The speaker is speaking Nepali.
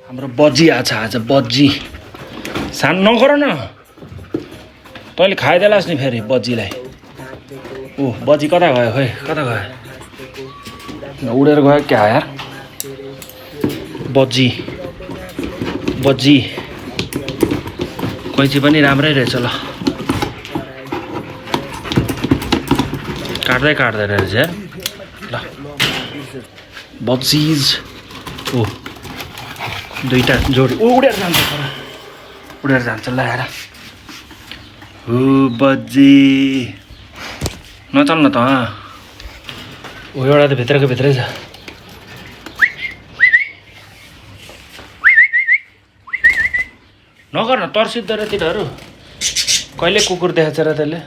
हाम्रो बजी आछ आज बजी सान नगर न तैँले खाइदेलास् नि फेरि बजीलाई ओ बजी कता गयो खोइ कता गयो उडेर गयो क्या यार बजी बजी कैँची पनि राम्रै रहेछ ल काट्दै काट्दै रहेछ यार ल बजिज ओ दुईटा जोडी उडेर जान्छ उडेर जान्छ ल हेर हो बजी नचल्न त ओ एउटा त भित्रको भित्रै छ नगर न तर्सिँदो र तिनीहरू कहिले कुकुर देखाएको छ र त्यसले